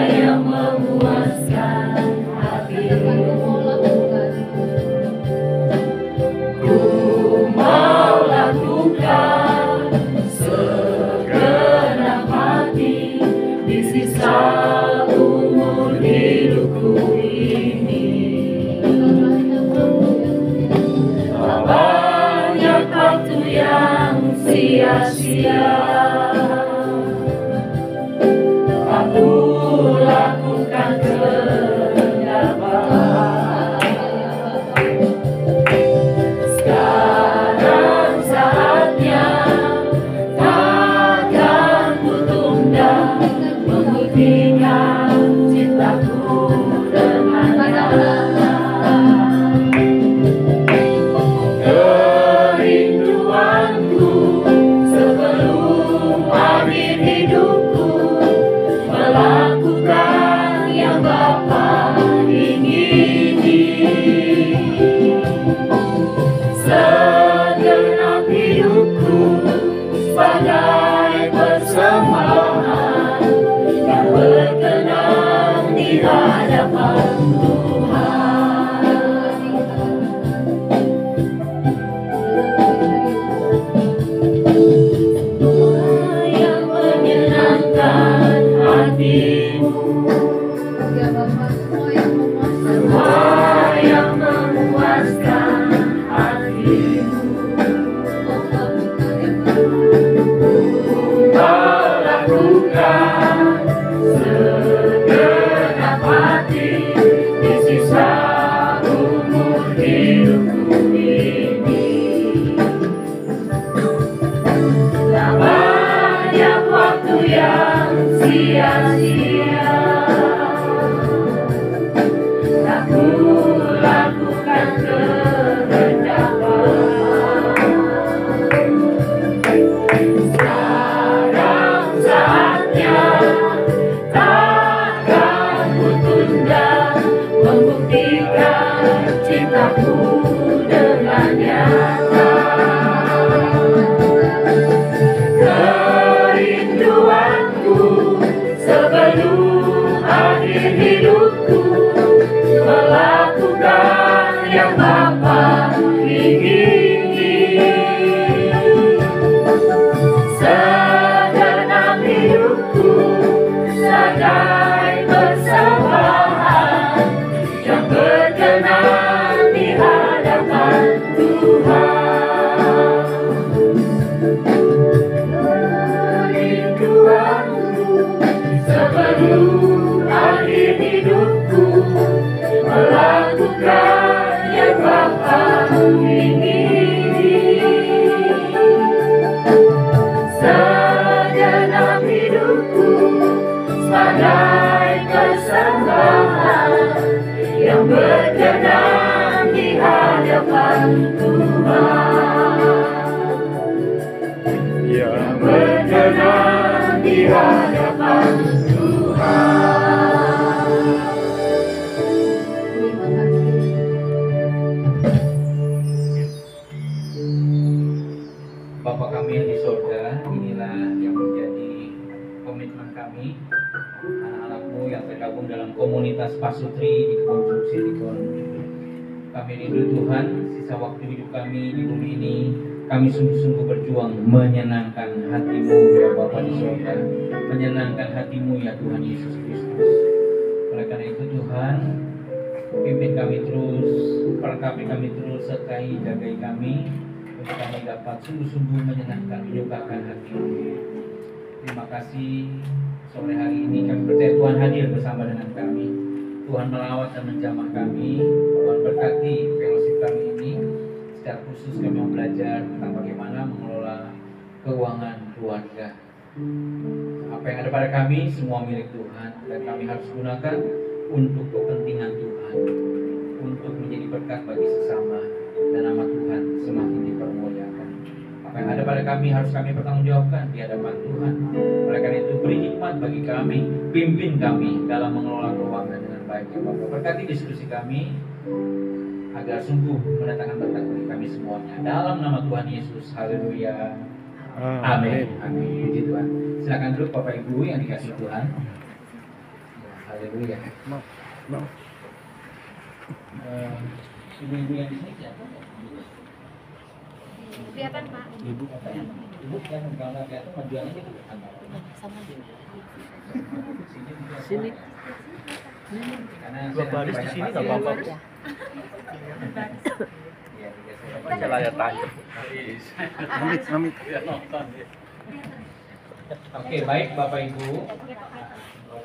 yang memuaskan hatimu. Ku mau lakukan segenap hati di sisa umur hidupku ini. Banyak waktu yang sia-sia aku lakukan kehendak. Sekarang saatnya, takkan ku tunda membuktikan cintaku dengannya. Kerinduanku sebelum akhir hidupku melakukan yang Bapa ingini. Segenap hidupku sebagai persembahan yang berkenan di hadapan Tuhan. Yang menyenangkan hatimu, semua yang memuaskan hatimu. Melakukan segenap hati di sisa umur hidupku ini. Tak banyak waktu yang sia-sia aku lakukan kehendak Bapa. Sekarang saatnya, takkan ku tunda membuktikan cintaku dengan nyata. Kerinduanku sebelum akhir hidupku melakukan yang Bapa ingini. Segenap hidupku sebagai persembahan yang berkenan di hadapan Tuhan. Kerinduanku sebelum akhir hidupku melakukan yang Bapa ingini. Segenap hidupku sebagai persembahan yang berkenan di hadapan Tuhan. Yang berkenan di hadapan Tuhan. Bapa kami yang di surga, inilah yang menjadi komitmen kami, anak-anakmu yang tergabung dalam komunitas Pasutri di Kebun Silikon. Kami rindu Tuhan, sisa waktu hidup kami di bumi ini, kami sungguh-sungguh berjuang menyenangkan hati-Mu ya Bapa di surga, menyenangkan hati-Mu ya Tuhan Yesus Kristus. Oleh karena itu Tuhan, pimpin kami terus, perlengkapi kami terus, sertai jagai kami, untuk kami dapat sungguh-sungguh menyenangkan, menyukakan hati-Mu. Terima kasih, sore hari ini kami percaya Tuhan hadir bersama dengan kami. Tuhan melawat dan menjamah kami. Tuhan berkati fellowship kami ini. Secara khusus kami mau belajar tentang bagaimana mengelola keuangan keluarga. Apa yang ada pada kami semua milik Tuhan, dan kami harus gunakan untuk kepentingan Tuhan, untuk menjadi berkat bagi sesama, dan nama Tuhan semakin dipermuliakan. Apa yang ada pada kami harus kami pertanggungjawabkan di hadapan Tuhan. Oleh karena itu beri hikmat bagi kami, pimpin kami dalam mengelola keuangan dengan baik. Bapak berkati diskusi kami agar sungguh mendatangkan berkat bagi kami semuanya. Dalam nama Tuhan Yesus, haleluya. Amin. Amin. Puji Tuhan. Silakan duduk Bapak Ibu yang dikasihi Tuhan. Haleluya. Ibu-ibu yang di sini siapa? Kelihatan Pak. Ibu kelihatan, kalau nggak kelihatan majuannya gitu. Sama dia. Sini. Karena Dua baris di sini nggak apa-apa. Ya. Baca layar tancap. Amit. Ya nonton dia. Oke, baik Bapak Ibu.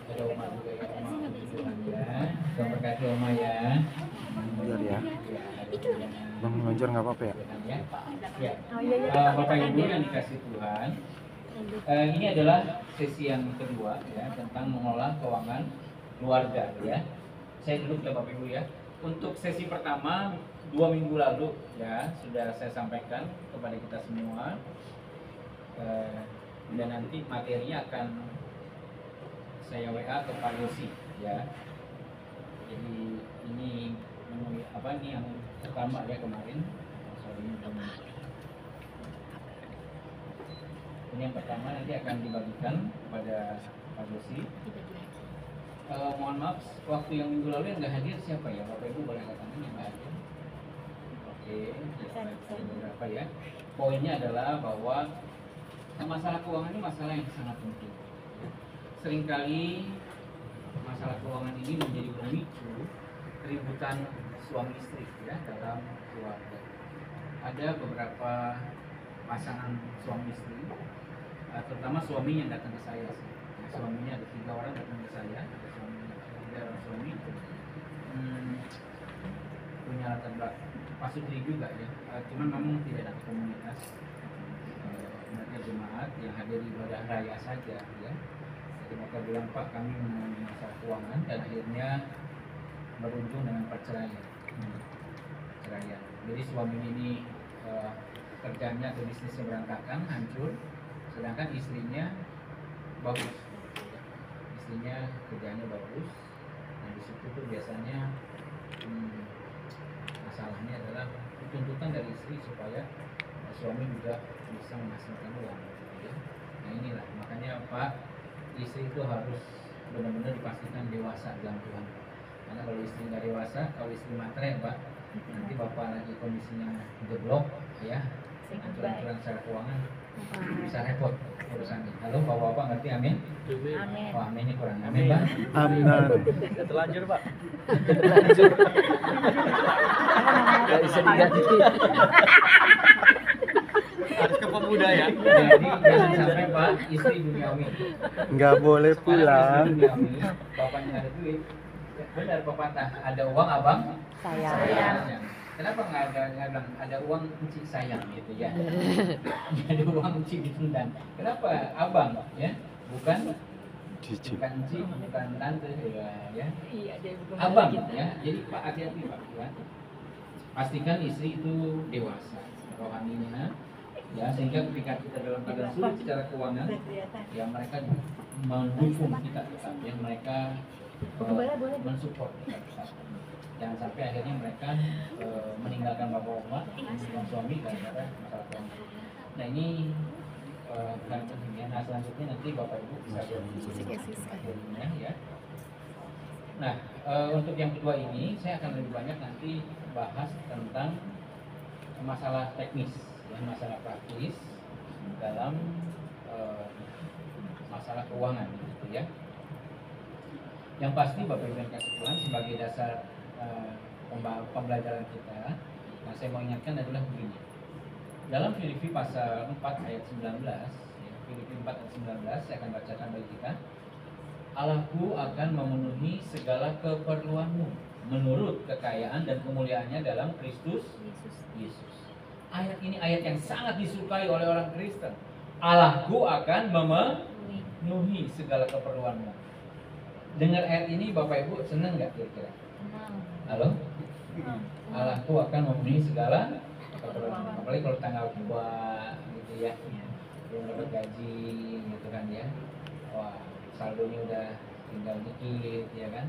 Ada Oma juga ya, Oma ya. Yang berkati Oma ya. Ngajar ya. Bang ngajar nggak apa-apa ya? Ya. Bapak Ibu yang dikasih Tuhan, ini adalah sesi yang kedua ya tentang mengelola keuangan keluarga ya. Saya duduk ya Bapak Ibu ya. Untuk sesi pertama 2 minggu lalu ya sudah saya sampaikan kepada kita semua, dan nanti materinya akan saya WA ke Pak Yosi ya. Jadi ini apa nih yang pertama ya kemarin. Ini yang pertama nanti akan dibagikan kepada Pak Yosi. Mohon maaf, waktu yang minggu lalu yang nggak hadir siapa ya? Bapak Ibu boleh angkat tangan yang nggak hadir. Oke, ada beberapa ya. Poinnya adalah bahwa masalah keuangan ini masalah yang sangat penting. Seringkali masalah keuangan ini menjadi pemicu keributan suami istri ya dalam keluarga. Ada beberapa pasangan suami istri, terutama suami yang datang ke saya. Suaminya ada 3 orang datang ke saya, ada suami punya latar belakang pasutri juga ya, cuman memang tidak ada komunitas. Mereka jemaat yang hadir di ibadah raya saja ya. Jadi mereka bilang, Pak, kami mengalami masalah keuangan dan akhirnya berujung dengan perceraian. Jadi suami ini kerjanya atau bisnisnya berantakan, hancur, sedangkan istrinya bagus. Istrinya kerjanya bagus. Nah di situ tuh biasanya masalahnya adalah tuntutan dari istri supaya suami juga bisa menghasilkan uang. Ya. Nah inilah makanya Pak, istri itu harus benar-benar dipastikan dewasa dalam Tuhan. Karena kalau istri nggak dewasa, kalau istri matre Pak, nanti Bapak lagi kondisinya jeblok, ya, aturan-aturan secara keuangan bisa repot urusannya. Halo Bapak-Bapak ngerti amin? Amin. Oh aminnya kurang, amin Pak? Amin. Terlanjur Pak. Terlanjur. Gak bisa diganti. Harus ke pemuda ya. Jadi jangan sampai Pak istri duniawi. Nggak boleh Sekarang pulang. istri duniawi, bapaknya ada duit. Benar pepatah, ada uang abang sayang. Kenapa nggak bilang ada uang encik sayang gitu ya? Ada uang encik ditendang. Kenapa abang ya? Bukan Cici. bukan encik, bukan tante ya. Iya, dia bukan Abang kita. ya. Jadi Pak hati-hati Pak ya. Pastikan istri itu dewasa rohaninya ya, sehingga ketika kita dalam keadaan sulit secara keuangan ya mereka mendukung kita tetap ya, mereka mensupport kita tetap. Jangan sampai akhirnya mereka meninggalkan bapak-bapak dan suami gara-gara masalah keuangan. Nah ini bukan pentingnya. Nah selanjutnya nanti bapak ibu bisa berikutnya ya. Nah untuk yang kedua ini saya akan lebih banyak nanti bahas tentang masalah teknis, ya, masalah praktis dalam masalah keuangan, gitu ya. Yang pasti Bapak Ibu yang kasih Tuhan sebagai dasar pembelajaran kita, nah saya mau ingatkan adalah begini. Dalam Filipi pasal 4 ayat 19, ya, Filipi 4 ayat 19, saya akan bacakan bagi kita. Allahku akan memenuhi segala keperluanmu menurut kekayaan dan kemuliaannya dalam Kristus Yesus. Ayat ini ayat yang sangat disukai oleh orang Kristen. Allahku akan memenuhi segala keperluanmu. Dengar ayat ini Bapak Ibu senang nggak kira-kira? Halo? Allahku akan memenuhi segala keperluanmu. Apalagi kalau tanggal tua gitu ya, belum dapat gaji gitu kan ya. Wah, saldonya udah tinggal dikit ya kan.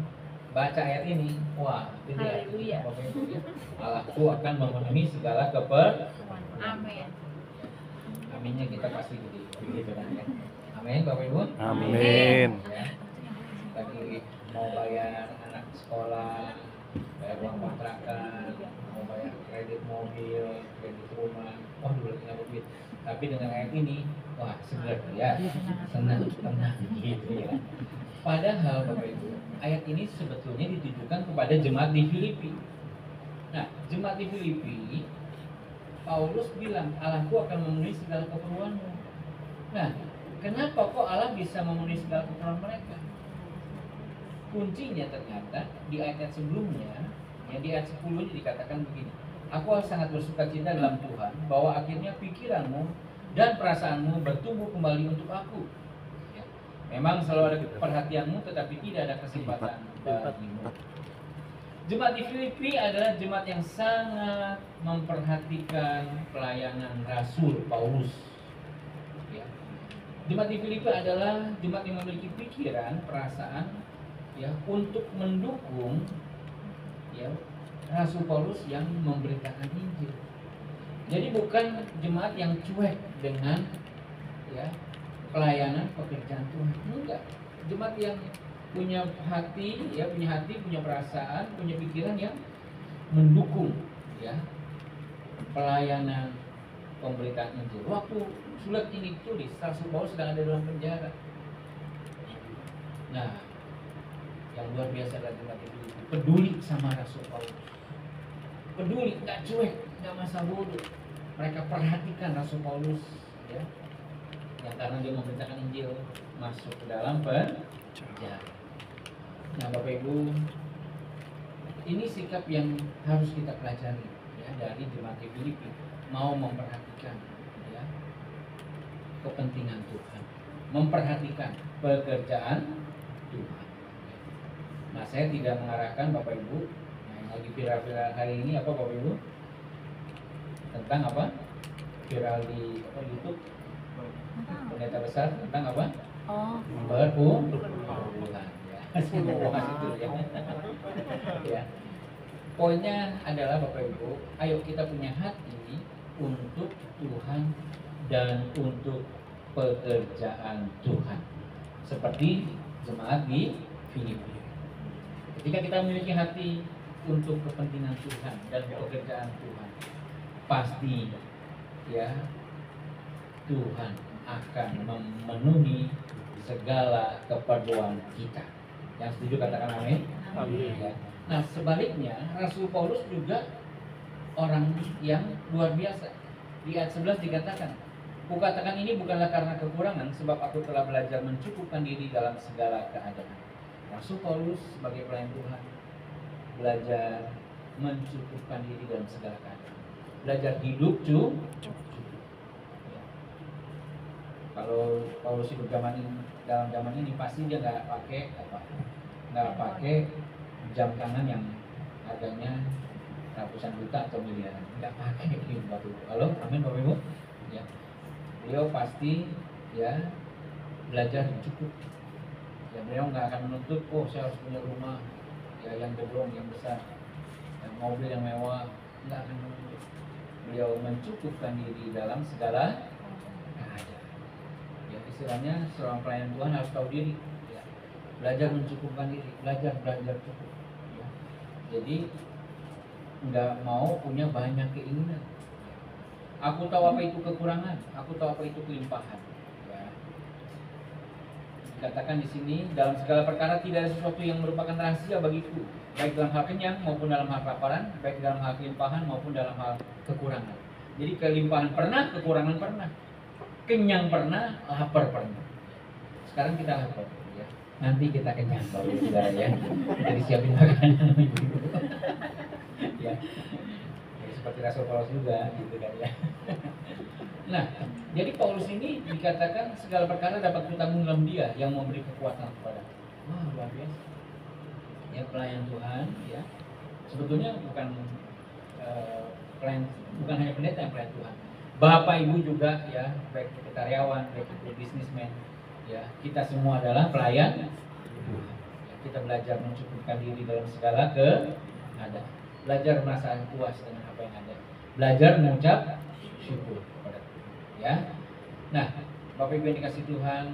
Baca ayat ini, wah, itu ya, Bapak Ibu ya. Allahku akan memenuhi segala keperluan. Amin. Aminnya kita pasti begitu kan ya. Amin Bapak Ibu. Amin. Ya. Bagi lagi mau bayar anak sekolah, bayar uang kontrakan, mau bayar kredit mobil, kredit rumah, wah dulu lagi nggak duit. Tapi dengan ayat ini, wah segar ya, senang, tenang gitu ya. Padahal Bapak Ibu, ayat ini sebetulnya ditujukan kepada jemaat di Filipi. Nah, jemaat di Filipi, Paulus bilang, Allahku akan memenuhi segala keperluanmu. Nah, kenapa kok Allah bisa memenuhi segala keperluan mereka? Kuncinya ternyata di ayat sebelumnya, ya di ayat 10 dikatakan begini. Aku sangat bersuka cita dalam Tuhan, bahwa akhirnya pikiranmu dan perasaanmu bertumbuh kembali untuk aku. Ya. Memang selalu ada perhatianmu, tetapi tidak ada kesempatan bagimu. Jemaat di Filipi adalah jemaat yang sangat memperhatikan pelayanan Rasul Paulus. Ya. Jemaat di Filipi adalah jemaat yang memiliki pikiran, perasaan, ya, untuk mendukung, ya, Rasul Paulus yang memberitakan Injil. Jadi bukan jemaat yang cuek dengan, ya, pelayanan pekerjaan Tuhan. Enggak. Jemaat yang punya hati, ya, punya perasaan, punya pikiran yang mendukung, ya, pelayanan pemberitaan Injil. Waktu surat ini tulis, Rasul Paulus sedang ada dalam penjara. Nah, yang luar biasa adalah jemaat itu peduli sama Rasul Paulus. Peduli, nggak cuek, nggak masa bodoh. Mereka perhatikan Rasul Paulus, ya, yang karena dia memberitakan Injil masuk ke dalam penjara. Nah, Bapak Ibu, ini sikap yang harus kita pelajari, ya, dari jemaat di Filipi, mau memperhatikan, ya, kepentingan Tuhan, memperhatikan pekerjaan Tuhan. Nah, saya tidak mengarahkan Bapak Ibu, nah, yang lagi viral-viral hari ini apa Bapak Ibu? Tentang apa? Viral di YouTube, pendeta besar tentang apa? Oh. Perpuluhan. Itu ya. Ya. Poinnya adalah Bapak Ibu, ayo kita punya hati untuk Tuhan dan untuk pekerjaan Tuhan. Seperti jemaat di Filipi. Ketika kita memiliki hati untuk kepentingan Tuhan dan pekerjaan Tuhan, pasti, ya, Tuhan akan memenuhi segala keperluan kita. Yang setuju katakan amin. Amin. Ya. Nah, sebaliknya Rasul Paulus juga orang yang luar biasa. Di ayat 11 dikatakan, "Kukatakan ini bukanlah karena kekurangan, sebab aku telah belajar mencukupkan diri dalam segala keadaan." Rasul Paulus sebagai pelayan Tuhan belajar mencukupkan diri dalam segala keadaan. Belajar hidup cukup. Ya. Kalau Paulus hidup dalam zaman ini pasti dia nggak pakai jam tangan yang harganya ratusan juta atau miliaran, nggak pakai gitu Bapak Ibu. Halo, amin Bapak Ibu. Ya, beliau pasti, ya, belajar cukup. Ya, beliau nggak akan menuntut, oh saya harus punya rumah, ya, yang gedung yang besar, dan mobil yang mewah, nggak akan menuntut. Beliau mencukupkan diri dalam segala keadaan. Ya, istilahnya seorang pelayan Tuhan harus tahu diri, ya. Belajar mencukupkan diri, belajar cukup, ya. Jadi nggak mau punya banyak keinginan. Aku tahu apa itu kekurangan, aku tahu apa itu kelimpahan. Ya. Dikatakan di sini, dalam segala perkara tidak ada sesuatu yang merupakan rahasia bagiku, baik dalam hal kenyang maupun dalam hal kelaparan, baik dalam hal kelimpahan maupun dalam hal kekurangan. Jadi kelimpahan pernah, kekurangan pernah, kenyang pernah, lapar pernah. Sekarang kita lapar, ya. Nanti kita kenyang kalau saudara, ya. Kita disiapin makanan. Ya. Ya, seperti Rasul Paulus juga, gitu kan, ya. Nah, jadi Paulus ini dikatakan segala perkara dapat kutanggung dalam Dia yang memberi kekuatan kepada. Wah, luar biasa. Ya, pelayan Tuhan, ya. Sebetulnya bukan bukan hanya pendeta yang pelayan Tuhan. Bapak Ibu juga, ya, baik itu karyawan, baik itu bisnismen, ya, kita semua adalah pelayan Tuhan. Ya, kita belajar mencukupkan diri dalam segala keadaan. Belajar merasa puas dengan apa yang ada. Belajar mengucap syukur kepada Tuhan, ya. Nah, Bapak Ibu yang dikasih Tuhan,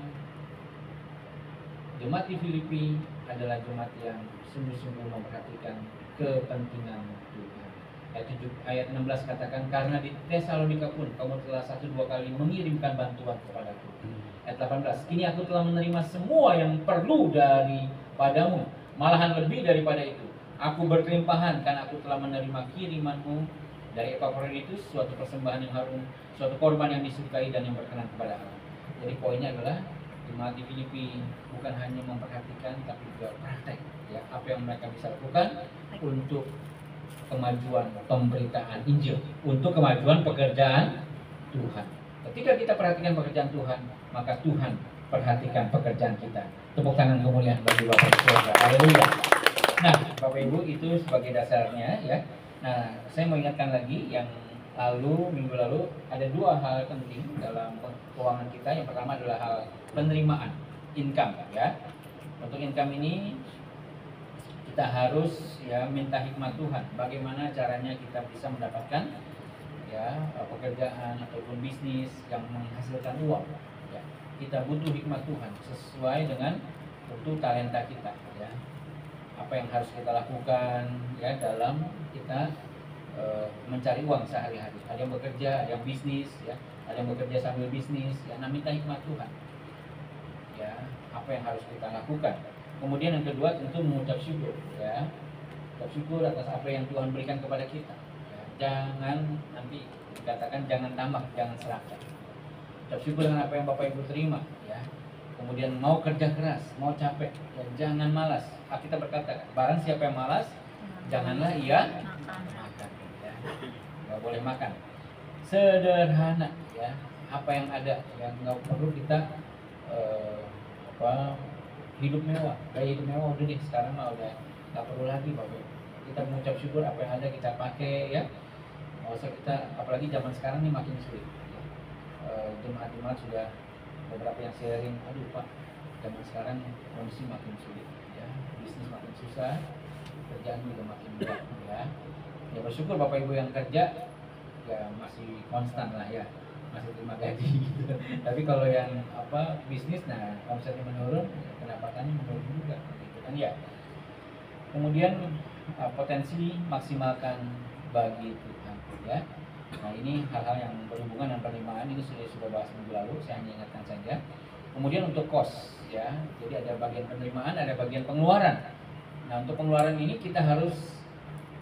Jemaat di Filipi adalah jemaat yang sungguh-sungguh memperhatikan kepentingan Tuhan. Ayat 16 katakan, karena di Tesalonika pun kamu telah 1-2 kali mengirimkan bantuan kepadaku. Ayat 18, kini aku telah menerima semua yang perlu daripadamu, malahan lebih daripada itu. Aku berkelimpahan karena aku telah menerima kirimanmu dari Epaphroditus, suatu persembahan yang harum, suatu korban yang disukai dan yang berkenan kepada Allah. Jadi poinnya adalah jemaat di Filipi bukan hanya memperhatikan tapi juga praktek, ya, apa yang mereka bisa lakukan untuk kemajuan pemberitaan Injil, untuk kemajuan pekerjaan Tuhan. Ketika kita perhatikan pekerjaan Tuhan, maka Tuhan perhatikan pekerjaan kita. Tepuk tangan kemuliaan bagi Bapak Ibu Saudara. Haleluya. Nah, Bapak Ibu, itu sebagai dasarnya, ya. Nah, saya mau ingatkan lagi yang minggu lalu ada 2 hal penting dalam keuangan kita. Yang pertama adalah hal penerimaan, income, ya. Untuk income ini kita harus, ya, minta hikmat Tuhan. Bagaimana caranya kita bisa mendapatkan, ya, pekerjaan ataupun bisnis yang menghasilkan uang. Ya. Kita butuh hikmat Tuhan sesuai dengan tentu talenta kita, ya. Apa yang harus kita lakukan, ya, dalam kita mencari uang sehari-hari. Ada yang bekerja, ada yang bisnis, ya, ada yang bekerja sambil bisnis, ya. Nah, minta hikmat Tuhan, ya, apa yang harus kita lakukan. Kemudian yang kedua tentu mengucap syukur, ya, mengucap syukur atas apa yang Tuhan berikan kepada kita, ya. Jangan nanti dikatakan jangan tambah, jangan serakah. Ucap syukur dengan apa yang Bapak Ibu terima, ya. Kemudian mau kerja keras, mau capek, ya, jangan malas. Kita berkata, barang siapa yang malas, janganlah ia makan, ya. Nggak boleh makan. Sederhana, ya, apa yang ada, yang nggak perlu kita hidup mewah, gaya hidup mewah udah deh, sekarang mah udah nggak perlu lagi, Bapak. Kita mengucap syukur apa yang ada kita pakai, ya. Nggak usah kita, apalagi zaman sekarang ini makin sulit, ya. Jemaat-jemaat sudah beberapa yang sharing, aduh Pak, zaman sekarang kondisi makin sulit, ya, bisnis makin susah, kerjaan juga makin berat, ya. Ya bersyukur Bapak Ibu yang kerja, ya masih konstan lah, ya, masih terima gaji gitu. Tapi kalau yang bisnis, nah omsetnya menurun, ya, pendapatannya menurun juga, gitu kan, ya. Kemudian potensi maksimalkan bagi Tuhan, ya. Nah, ini hal-hal yang berhubungan dengan penerimaan, ini sudah bahas minggu lalu, saya hanya ingatkan saja. Kemudian untuk cost, ya, jadi ada bagian penerimaan, ada bagian pengeluaran. Nah, untuk pengeluaran ini kita harus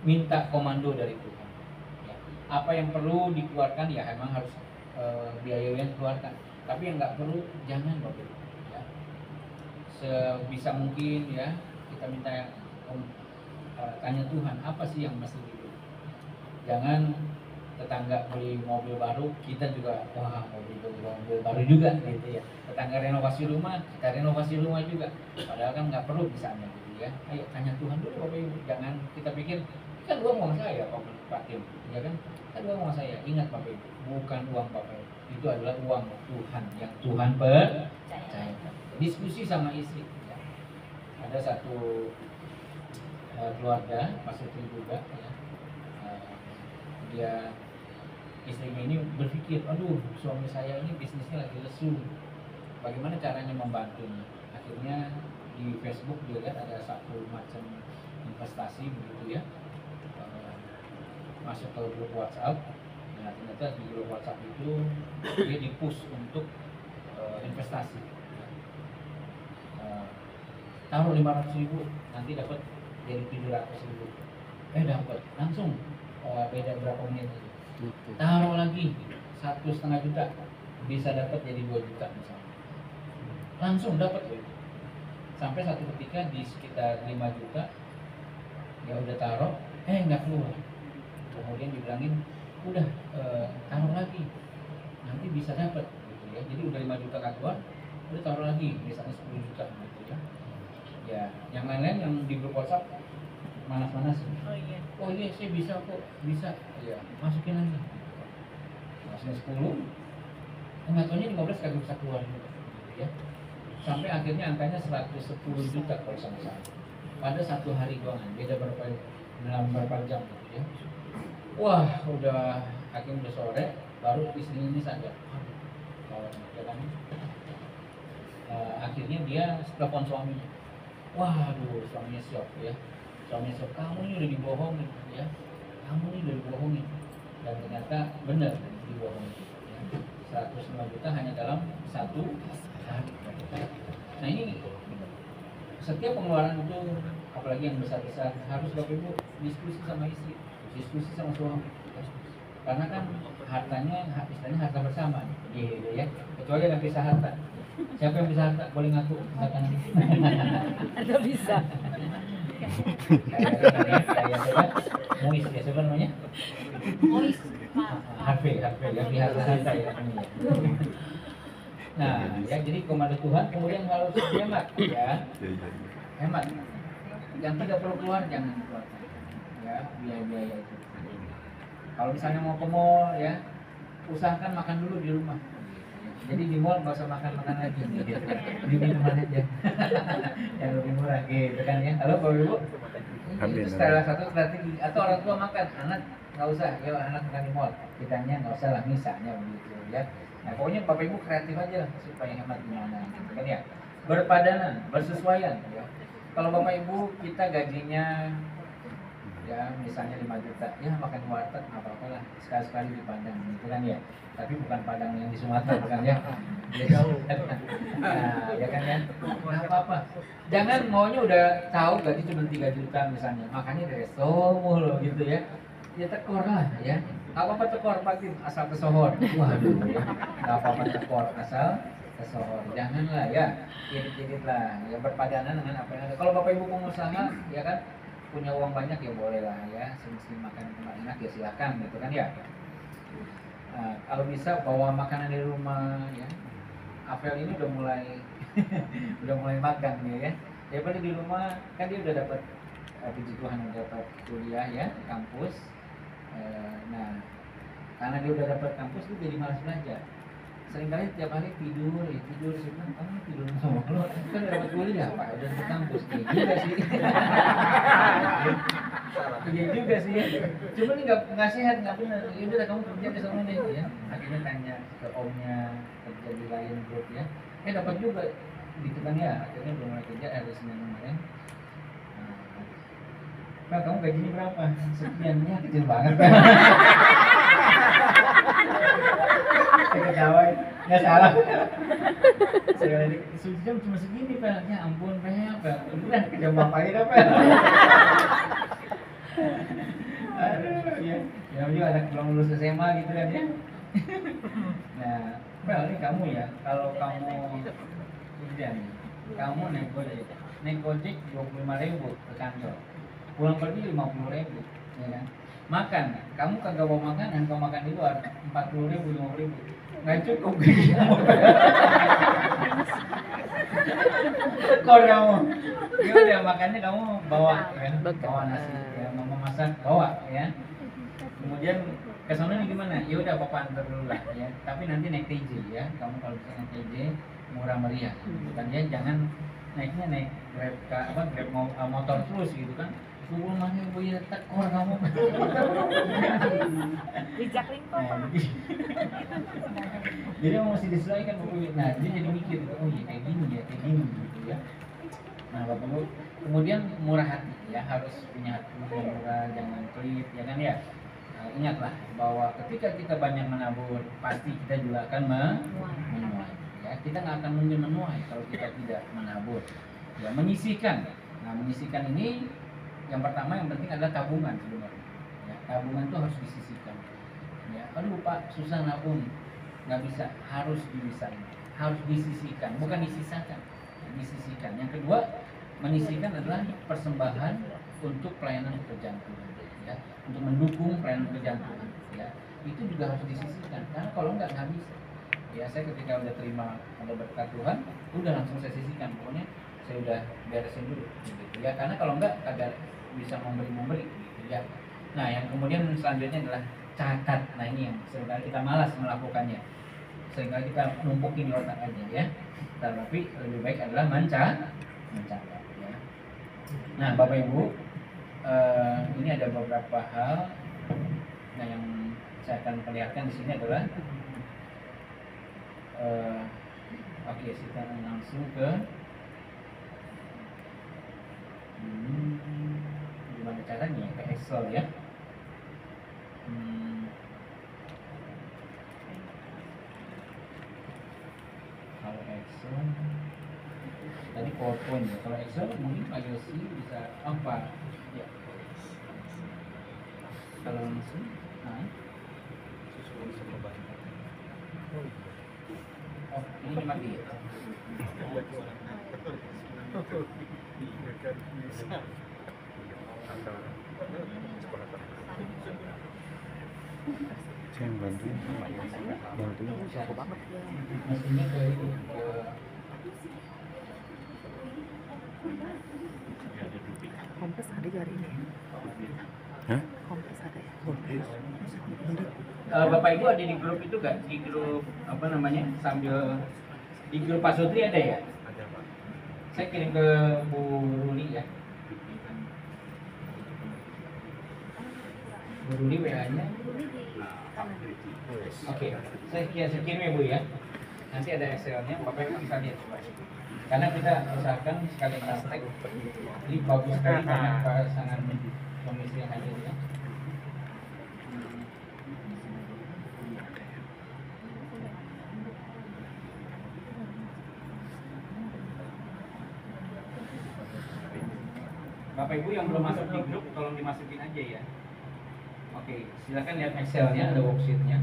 minta komando dari Tuhan, ya. Apa yang perlu dikeluarkan, ya memang harus biaya yang dikeluarkan. Tapi yang nggak perlu jangan, Bapak, ya. Sebisa mungkin, ya, kita minta tanya Tuhan apa sih yang mesti dibeli. Jangan tetangga beli mobil baru, kita juga wah mau beli mobil baru juga, gitu ya. Tetangga renovasi rumah, kita renovasi rumah juga. Padahal kan nggak perlu misalnya, gitu ya. Ayo tanya Tuhan dulu, Bapak Ibu. Jangan kita pikir kan uang saya, Pak Tim, ya kan? Kan uang saya. Ingat Bapak Ibu, bukan uang Bapak Ibu. Itu adalah uang Tuhan yang Tuhan percayakan. Diskusi sama istri, ya. Ada satu keluarga, Pastor juga, ya. Dia istrinya ini berpikir, aduh suami saya ini bisnisnya lagi lesu, bagaimana caranya membantunya. Akhirnya di Facebook dia lihat ada satu macam investasi begitu, ya, masuk ke grup WhatsApp. Nah, ternyata di grup WhatsApp itu dia di-push untuk investasi, taruh 500.000 nanti dapat jadi 700.000, dapat langsung, beda berapa menit itu. Taruh lagi 1,5 juta, bisa dapat jadi 2 juta misalnya, langsung dapat loh. Sampai satu ketika di sekitar 5 juta ya udah taruh, nggak keluar. Kemudian dibilangin udah taruh lagi, nanti bisa dapat, gitu ya. Jadi udah 5 juta nggak keluar, udah taruh lagi misalnya 10 juta, gitu ya. Ya, yang lain-lain yang di grup WhatsApp manas-manasin. Oh iya, saya bisa kok, bisa. Ya, masukin lagi. Masukin 10, nggak taunya 15 kagak bisa keluar, gitu ya. Sampai akhirnya angkanya 110 juta kalau sama-sama. Pada satu hari doang, beda dalam berapa jam, gitu ya. Wah, udah akhirnya udah sore, baru istrinya ini sadar. Kalau Akhirnya dia telepon suaminya. Waduh, suaminya shock ya. Suaminya shock, kamu ini udah dibohongin ya. Kamu ini udah dibohongin. Dan ternyata benar dibohongin. Ya. 105 juta hanya dalam satu hari. Nah ini setiap pengeluaran itu, apalagi yang besar-besar, harus Bapak Ibu diskusi sama istri, diskusi sama suami. Karena kan hartanya, istilahnya harta bersama, gitu ya. Kecuali ada pisah harta. Siapa yang bisa harta? Boleh ngaku? Misalkan Anda bisa. kayak Muis ya, siapa namanya? Mois. Harvey yang di harta ya. Nah, ya jadi komando Tuhan kemudian harus hemat ya. Hemat. Yang tidak perlu keluar jangan keluarkan. Ya, biaya-biaya itu. Kalau misalnya mau ke mall ya, usahakan makan dulu di rumah. Jadi di mall nggak usah makan lagi, gitu. Di minuman aja, yang lebih murah, gitu kan ya. Halo Bapak Ibu, itu salah satu strategi. Atau orang tua makan, anak nggak usah, ya anak makan di mall, kitanya nggak usah lah, misalnya begitu ya. Nah pokoknya Bapak Ibu kreatif aja lah supaya hemat gimana, gitu kan ya. Berpadanan, bersesuaian ya. Kalau Bapak Ibu kita gajinya ya misalnya 5 juta, ya makan di warteg nggak apa-apa lah, sekali-sekali di Padang gitu kan ya. Tapi bukan Padang yang di Sumatera bukan ya. Nah, ya kan ya. Nggak apa-apa. Jangan maunya udah tahu gaji cuma 3 juta misalnya, makanya resto mulu gitu ya. Ya tekor lah ya. Nggak apa-apa tekor pagi asal kesohor. Waduh ya. Nggak apa-apa tekor asal kesohor. Janganlah ya. Irit-irit lah. Ya berpadanan dengan apa yang ada. Kalau Bapak Ibu pengusaha ya kan punya uang banyak ya boleh lah ya, semesti makan tempat enak ya silakan gitu kan ya. Nah, kalau bisa bawa makanan dari rumah ya. Apel ini udah mulai udah mulai makan ya. Daripada di rumah kan dia udah dapat puji Tuhan udah dapat kuliah ya kampus. Nah karena dia udah dapat kampus dia jadi malas belajar. Seringkali tiap hari tidur sih kan, kamu tidur mulu kan dapat kuliah pak udah ke kampus juga sih. Iya juga sih ya. Cuma ini nggak sehat, nggak benar. Ya udah kamu kerja ke sana deh ya. Akhirnya tanya ke omnya kerja di lain grup ya. Dapat juga gitu kan ya. Akhirnya belum mulai kerja hari Senin kemarin. Nah, kamu gajinya berapa? Sekiannya kecil banget. Saya ketawain, nggak salah. Saya sejam cuma segini pak, ya ampun pak, udah kerja bapak apa? Aduh, ya juga anak belum lulus SMA gitu kan ya. Nah, Pel, ini kamu ya, kalau kamu kerja nih, kamu naik gojek 25.000 ke kantor, pulang pergi 50.000, ya kan? Makan, kamu kagak bawa makanan, kamu makan di luar 40.000, 50.000, nggak cukup. Tekor kamu. Ya udah makannya kamu bawa ya, bawa nasi ya, mama masak bawa ya. Kemudian ke sana nih gimana? Ya udah papa antar dulu lah ya. Tapi nanti naik TJ ya. Kamu kalau bisa naik TJ murah meriah. Bukan ya, jangan naiknya naik Grab motor terus gitu kan. Suruh mana ibu ya tekor kamu. Bijak lingkung. Jadi mesti disesuaikan bukunya. Nah, dia jadi mikir, oh iya kayak gini gitu ya. Nah, Bapak Ibu, kemudian murah hati ya, harus punya hati yang murah, jangan pelit, ya kan ya. Nah, ingatlah bahwa ketika kita banyak menabur, pasti kita juga akan menuai. Ya, kita nggak akan mungkin menuai kalau kita tidak menabur. Ya, menyisihkan. Nah, menyisihkan ini yang pertama yang penting adalah tabungan sebenarnya. Ya, tabungan itu harus disisihkan. Ya, aduh Pak, susah nabung. Nggak bisa, harus dibisain, harus disisihkan, bukan disisakan, disisihkan. Yang kedua, menyisihkan adalah persembahan untuk pelayanan pekerjaan Tuhan, ya, untuk mendukung pelayanan pekerjaan Tuhan, ya, itu juga harus disisihkan. Karena kalau nggak bisa, ya saya ketika udah terima ada berkat Tuhan, udah langsung saya sisihkan, pokoknya saya udah beresin dulu, gitu ya. Karena kalau nggak kagak bisa memberi, gitu ya. Nah, yang kemudian selanjutnya adalah catat. Nah ini yang sebenarnya kita malas melakukannya. Seringkali kita numpukin di otak aja ya. Tapi lebih baik adalah mencatat ya. Nah Bapak Ibu, ini ada beberapa hal. Nah yang saya akan perlihatkan di sini adalah Oke, kita langsung ke gimana caranya ke Excel ya. Kalau Excel tadi PowerPoint ya. Kalau Excel mungkin Pak Yosi bisa apa? Ya. Kalau langsung, nah. Oh, ini mati ya? Saya yang bantu. Bisa banget. Mestinya ke ini, ke Kompres ada hari ini. Hah? Kompres ada ya. Bapak Ibu ada di grup itu kan? Di grup apa namanya? Sambil di grup Pak Sutri ada ya? Ada Pak. Saya kirim ke Bu Ruli ya. Bu Ruli WA-nya. Oke, saya kirim ya Bu ya. Nanti ada Excel-nya, Bapak Ibu bisa lihat coba. Karena kita usahakan sekali praktek. Ini bagus sekali karena pasangan komisi yang hadir ya. Bapak Ibu yang belum masuk di grup, tolong dimasukin aja ya. Oke, silakan lihat Excel-nya, ada worksheet-nya.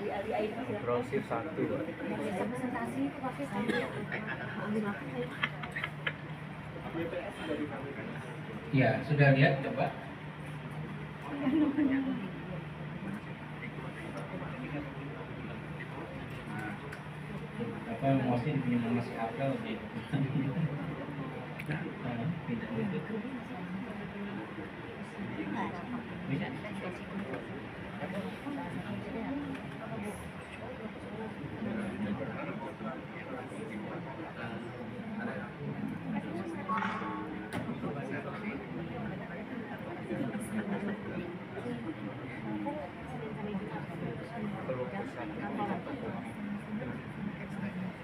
Iya, iya. Browser 1. Presentasi itu pakai saya. Ambil apa saya? Ya, sudah lihat coba. Apa mesti punya nama si Apel gitu. Bisa.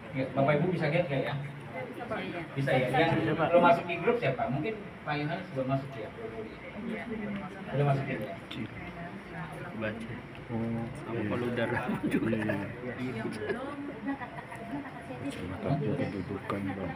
Ya, Bapak Ibu bisa lihat nggak ya? Bisa ya. Yang belum masuk di grup siapa? Mungkin Pak Yohanes belum masuk ya? Belum masuk ya? Baca. Oh, sama peludar. Sama tahu kedudukan Bang.